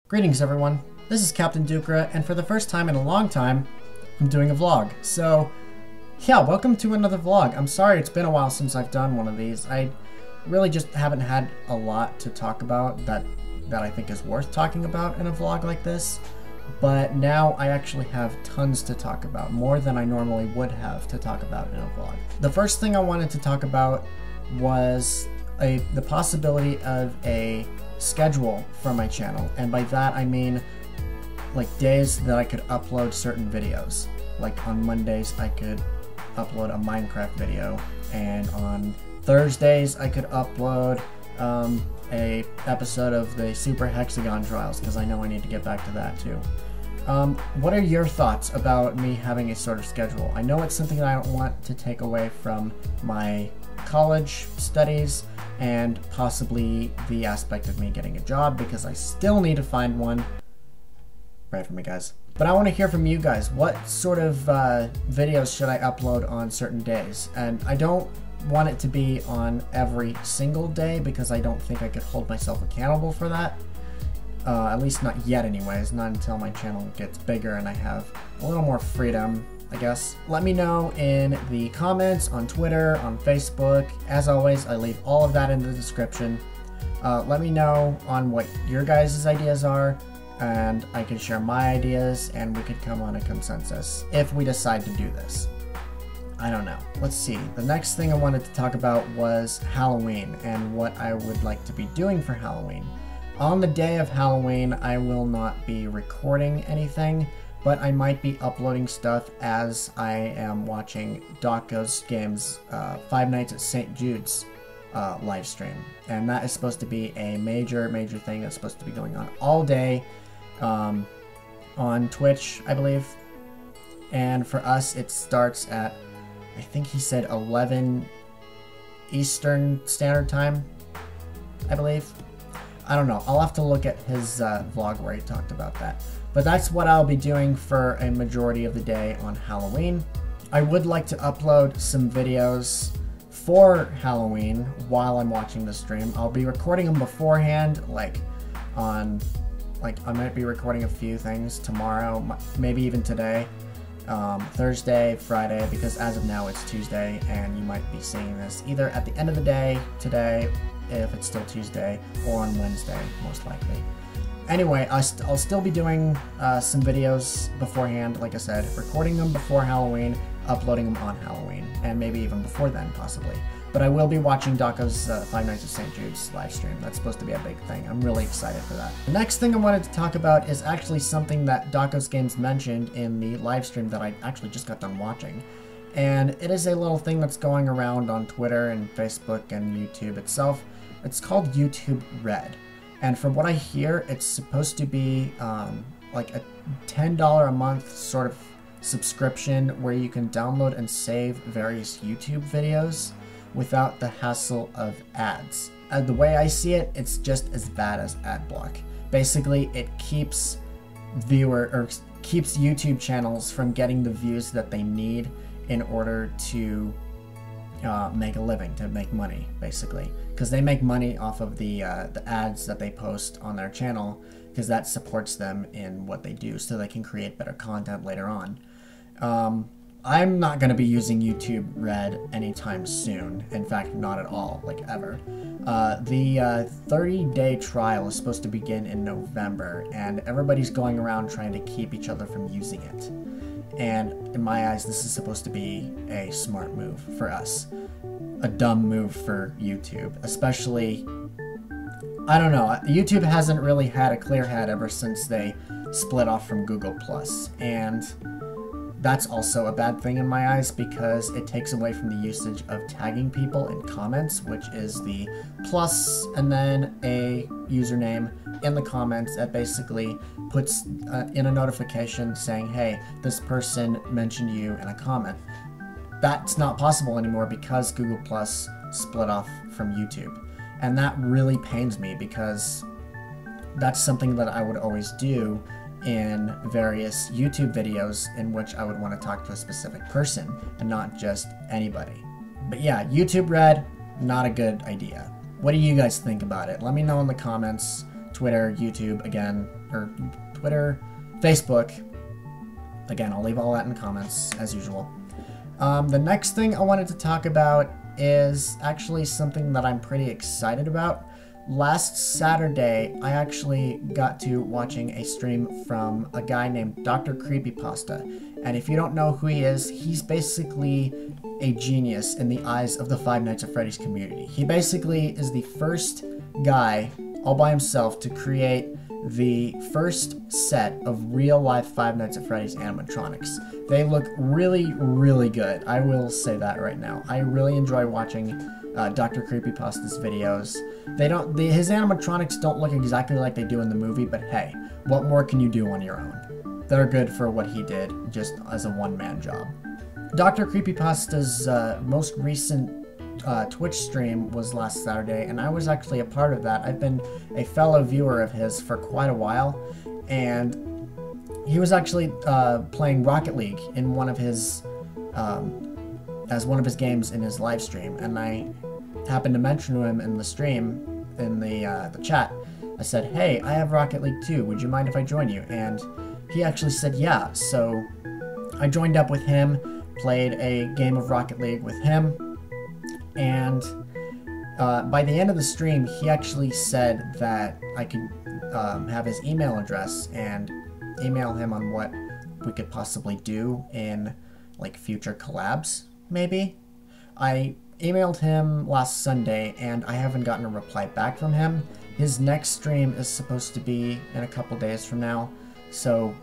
Greetings everyone, this is Captain Dukra, and for the first time in a long time, I'm doing a vlog. So, yeah, welcome to another vlog. I'm sorry it's been a while since I've done one of these. I really just haven't had a lot to talk about that I think is worth talking about in a vlog like this. But now I actually have tons to talk about, more than I normally would have to talk about in a vlog. The first thing I wanted to talk about was the possibility of a schedule for my channel, and by that I mean like days that I could upload certain videos. Like on Mondays I could upload a Minecraft video, and on Thursdays I could upload a episode of the Super Hexagon Trials, because I know I need to get back to that too. What are your thoughts about me having a sort of schedule? I know it's something that I don't want to take away from my college studies and possibly the aspect of me getting a job, because I still need to find one. Pray for me, guys. But I want to hear from you guys. What sort of videos should I upload on certain days? And I don't want it to be on every single day, because I don't think I could hold myself accountable for that. At least not yet anyways, not until my channel gets bigger and I have a little more freedom, I guess. Let me know in the comments, on Twitter, on Facebook. As always, I leave all of that in the description. Let me know on what your guys' ideas are, and I can share my ideas and we could come on a consensus if we decide to do this. I don't know. Let's see. The next thing I wanted to talk about was Halloween and what I would like to be doing for Halloween. On the day of Halloween, I will not be recording anything, but I might be uploading stuff as I am watching Docko's Games Five Nights at St. Jude's live stream. And that is supposed to be a major thing that's supposed to be going on all day on Twitch, I believe. And for us, it starts at, I think he said 11 Eastern Standard Time, I believe. I don't know. I'll have to look at his vlog where he talked about that. But that's what I'll be doing for a majority of the day on Halloween. I would like to upload some videos for Halloween while I'm watching the stream. I'll be recording them beforehand, I might be recording a few things tomorrow, maybe even today, Thursday, Friday, because as of now it's Tuesday, and you might be seeing this either at the end of the day today, if it's still Tuesday, or on Wednesday, most likely. Anyway, I'll still be doing some videos beforehand, like I said, recording them before Halloween, uploading them on Halloween, and maybe even before then, possibly. But I will be watching Docko's Five Nights at St. Jude's live stream. That's supposed to be a big thing. I'm really excited for that. The next thing I wanted to talk about is actually something that Docko's Games mentioned in the live stream that I actually just got done watching. And it is a little thing that's going around on Twitter and Facebook and YouTube itself. It's called YouTube Red. And from what I hear, it's supposed to be like a $10 a month sort of subscription where you can download and save various YouTube videos without the hassle of ads. The way I see it, it's just as bad as AdBlock. Basically, it keeps keeps YouTube channels from getting the views that they need in order to make a living, to make money, basically, because they make money off of the ads that they post on their channel, because that supports them in what they do, so they can create better content later on. I'm not going to be using YouTube Red anytime soon. In fact, not at all, like ever. The 30-day trial is supposed to begin in November, and everybody's going around trying to keep each other from using it. And in my eyes, this is supposed to be a smart move for us. A dumb move for YouTube, especially, I don't know, YouTube hasn't really had a clear head ever since they split off from Google+, and that's also a bad thing in my eyes, because it takes away from the usage of tagging people in comments, which is the plus and then a username in the comments that basically puts in a notification saying, hey, this person mentioned you in a comment. That's not possible anymore because Google Plus split off from YouTube. And that really pains me, because that's something that I would always do in various YouTube videos in which I would want to talk to a specific person and not just anybody. But yeah, YouTube Red, not a good idea. What do you guys think about it? Let me know in the comments. Twitter, YouTube, again, or Twitter, Facebook. Again, I'll leave all that in the comments, as usual. The next thing I wanted to talk about is actually something that I'm pretty excited about. Last Saturday, I actually got to watching a stream from a guy named Dr. Creepypasta. And if you don't know who he is, he's basically a genius in the eyes of the Five Nights at Freddy's community. He basically is the first guy, all by himself, to create the first set of real-life Five Nights at Freddy's animatronics. They look really, really good. I will say that right now. I really enjoy watching Dr. Creepypasta's videos. His animatronics don't look exactly like they do in the movie, but hey, what more can you do on your own? They're good for what he did, just as a one-man job. Dr. Creepypasta's most recent Twitch stream was last Saturday, and I was actually a part of that. I've been a fellow viewer of his for quite a while, and he was actually playing Rocket League in one of his as one of his games in his live stream, and I happened to mention to him in the stream, in the chat. I said, "Hey, I have Rocket League too. Would you mind if I join you?" And he actually said, "Yeah." So I joined up with him, played a game of Rocket League with him. And by the end of the stream, he actually said that I could have his email address and email him on what we could possibly do in like future collabs, maybe. I emailed him last Sunday and I haven't gotten a reply back from him. His next stream is supposed to be in a couple days from now, so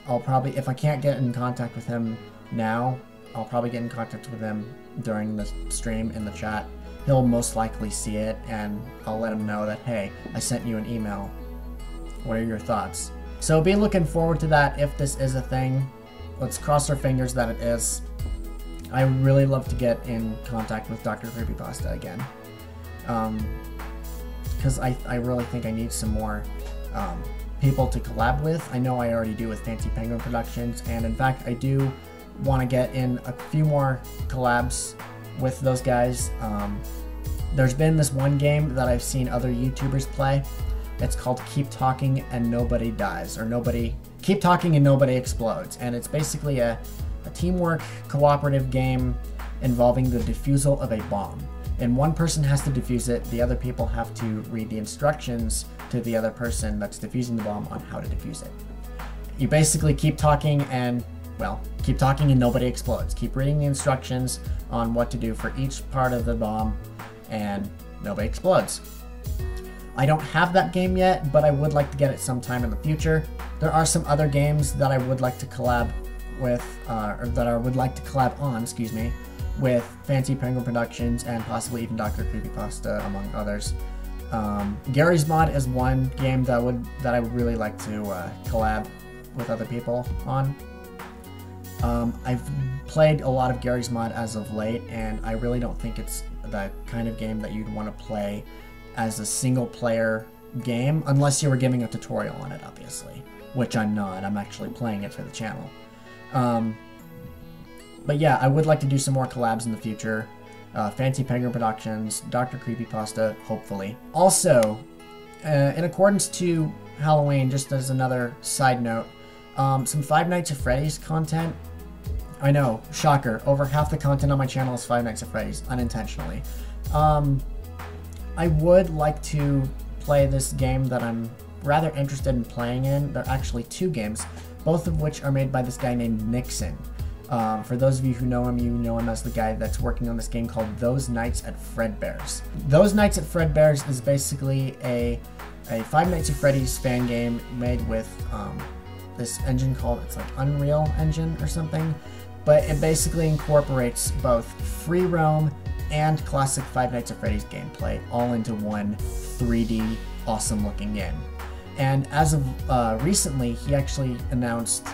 I'll probably, if I can't get in contact with him now, I'll probably get in contact with him during the stream in the chat. He'll most likely see it, and I'll let him know that, hey, I sent you an email. What are your thoughts? So be looking forward to that if this is a thing. Let's cross our fingers that it is. I would really love to get in contact with Dr. Creepypasta again. Because I really think I need some more people to collab with. I know I already do with Fancy Penguin Productions, and in fact I do want to get in a few more collabs with those guys. There's been this one game that I've seen other YouTubers play. It's called Keep Talking and Nobody Dies, or Keep Talking and Nobody Explodes, and it's basically a teamwork cooperative game involving the defusal of a bomb. And one person has to defuse it, the other people have to read the instructions to the other person that's defusing the bomb on how to defuse it. You basically keep talking and, well, keep talking and nobody explodes. Keep reading the instructions on what to do for each part of the bomb and nobody explodes. I don't have that game yet, but I would like to get it sometime in the future. There are some other games that I would like to collab with, or that I would like to collab on, excuse me, with Fancy Penguin Productions and possibly even Dr. Creepypasta, among others. Gary's Mod is one game that I would really like to collab with other people on. I've played a lot of Gary's Mod as of late, and I really don't think it's the kind of game that you'd want to play as a single-player game, unless you were giving a tutorial on it, obviously, which I'm not. I'm actually playing it for the channel. But yeah, I would like to do some more collabs in the future. Fancy Penguin Productions, Dr. Creepypasta, hopefully. Also, in accordance to Halloween, just as another side note, some Five Nights at Freddy's content. I know, shocker, over half the content on my channel is Five Nights at Freddy's, unintentionally. I would like to play this game that I'm rather interested in playing in. There are actually two games, both of which are made by this guy named Nixon. For those of you who know him, you know him as the guy that's working on this game called Those Nights at Fredbear's. Those Nights at Fredbear's is basically a Five Nights at Freddy's fan game made with this engine called, it's like Unreal Engine or something, but it basically incorporates both free roam and classic Five Nights at Freddy's gameplay all into one 3D awesome looking game. And as of recently, he actually announced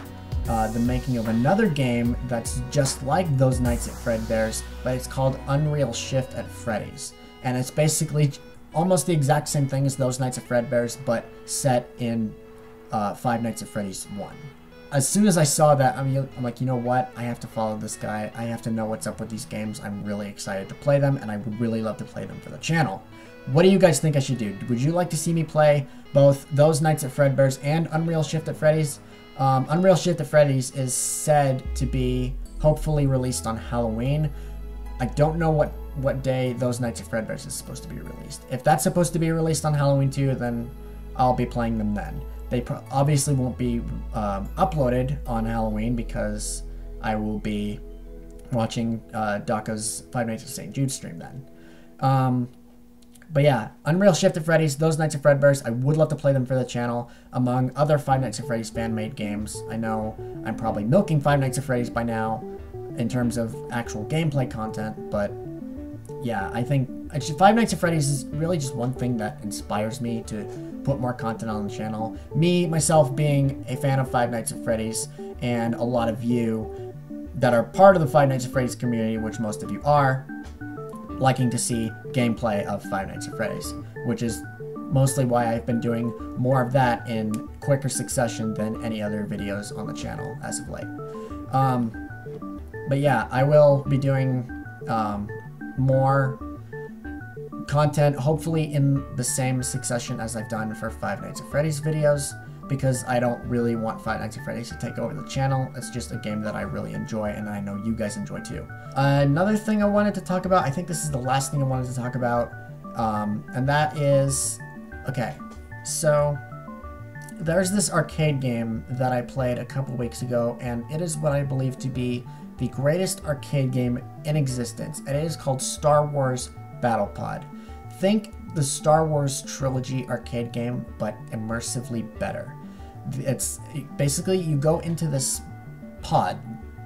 the making of another game that's just like Those Nights at Fredbear's, but it's called Unreal Shift at Freddy's. And it's basically almost the exact same thing as Those Nights at Fredbear's, but set in Five Nights at Freddy's 1. As soon as I saw that, I'm like, you know what? I have to follow this guy. I have to know what's up with these games. I'm really excited to play them, and I would really love to play them for the channel. What do you guys think I should do? Would you like to see me play both those Nights at Fredbear's and Unreal Shift at Freddy's? Unreal Shift at Freddy's is said to be hopefully released on Halloween. I don't know what day those Nights at Fredbear's is supposed to be released. If that's supposed to be released on Halloween too, then I'll be playing them then. They obviously won't be uploaded on Halloween because I will be watching Daka's Five Nights at St. Jude stream then. But yeah, Unreal Shift at Freddy's, those Nights at Fredbear's, I would love to play them for the channel, among other Five Nights at Freddy's fan-made games. I know I'm probably milking Five Nights at Freddy's by now in terms of actual gameplay content, but yeah, I think actually Five Nights at Freddy's is really just one thing that inspires me to put more content on the channel. Me, myself, being a fan of Five Nights at Freddy's, and a lot of you that are part of the Five Nights at Freddy's community, which most of you are, liking to see gameplay of Five Nights at Freddy's, which is mostly why I've been doing more of that in quicker succession than any other videos on the channel as of late. But yeah, I will be doing more content, hopefully in the same succession as I've done for Five Nights at Freddy's videos, because I don't really want Five Nights at Freddy's to take over the channel. It's just a game that I really enjoy, and I know you guys enjoy too. Another thing I wanted to talk about, I think this is the last thing I wanted to talk about, and that is, okay, so there's this arcade game that I played a couple weeks ago, and it is what I believe to be the greatest arcade game in existence, and it is called Star Wars Battle Pod. Think the Star Wars trilogy arcade game, but immersively better. It's basically, you go into this pod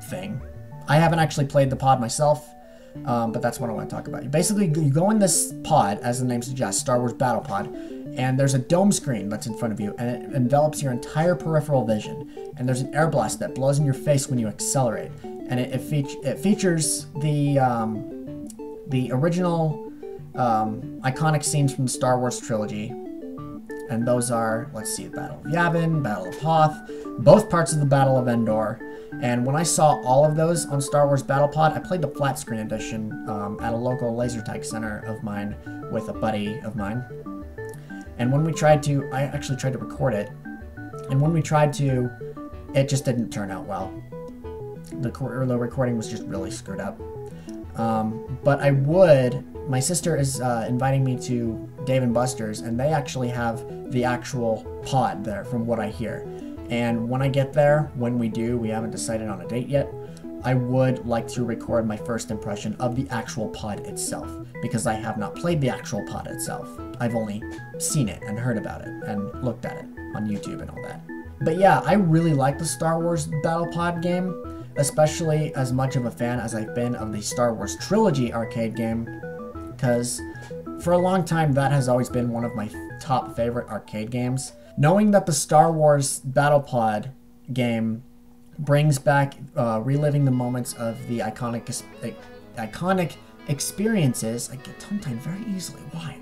thing. I haven't actually played the pod myself, but that's what I want to talk about. Basically, you go in this pod, as the name suggests, Star Wars Battle Pod, and there's a dome screen that's in front of you, and it envelops your entire peripheral vision. And there's an air blast that blows in your face when you accelerate, and it features the original iconic scenes from the Star Wars trilogy, and those are, let's see, Battle of Yavin, Battle of Hoth, both parts of the Battle of Endor. And when I saw all of those on Star Wars Battle Pod, I played the flat screen edition at a local laser tag center of mine with a buddy of mine. And when we tried to, I actually tried to record it, and when we tried to, it just didn't turn out well. The recording was just really screwed up. But I would, my sister is inviting me to Dave & Buster's, and they actually have the actual pod there from what I hear. And when I get there, when we do, we haven't decided on a date yet, I would like to record my first impression of the actual pod itself, because I have not played the actual pod itself. I've only seen it and heard about it and looked at it on YouTube and all that. But yeah, I really like the Star Wars Battle Pod game, especially as much of a fan as I've been of the Star Wars Trilogy arcade game, because for a long time that has always been one of my top favorite arcade games. Knowing that the Star Wars Battle Pod game brings back reliving the moments of the iconic experiences, I get tongue-tied very easily, why?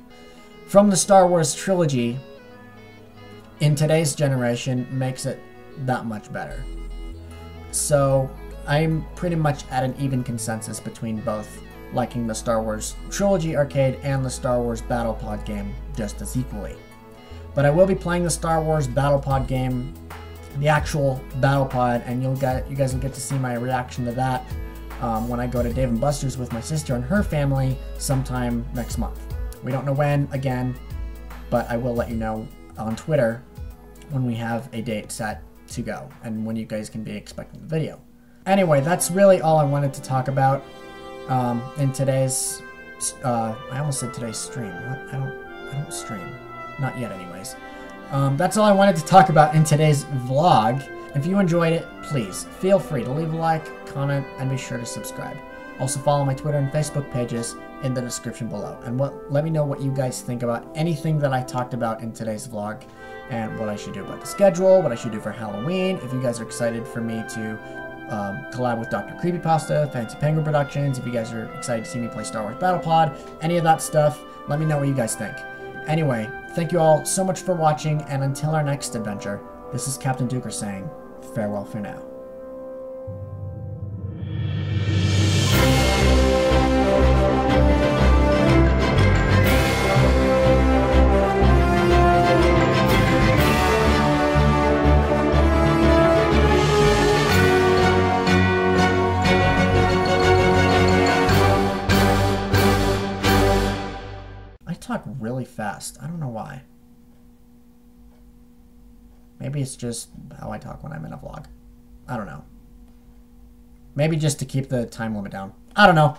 From the Star Wars trilogy in today's generation makes it that much better. So I'm pretty much at an even consensus between both, liking the Star Wars Trilogy arcade and the Star Wars Battle Pod game just as equally. But I will be playing the Star Wars Battle Pod game, the actual Battle Pod, and you guys will get to see my reaction to that when I go to Dave & Buster's with my sister and her family sometime next month. We don't know when, again, but I will let you know on Twitter when we have a date set to go and when you guys can be expecting the video. Anyway, that's really all I wanted to talk about in today's, I almost said today's stream. What? I don't stream. Not yet, anyways. That's all I wanted to talk about in today's vlog. If you enjoyed it, please feel free to leave a like, comment, and be sure to subscribe. Also follow my Twitter and Facebook pages in the description below. And let me know what you guys think about anything that I talked about in today's vlog, and what I should do about the schedule, what I should do for Halloween, if you guys are excited for me to collab with Dr. Creepypasta, Fancy Penguin Productions, if you guys are excited to see me play Star Wars Battle Pod, any of that stuff, let me know what you guys think. Anyway, thank you all so much for watching, and until our next adventure, this is Captain Duker saying farewell for now. talk really fast. I don't know why. Maybe it's just how I talk when I'm in a vlog. I don't know. Maybe just to keep the time limit down. I don't know.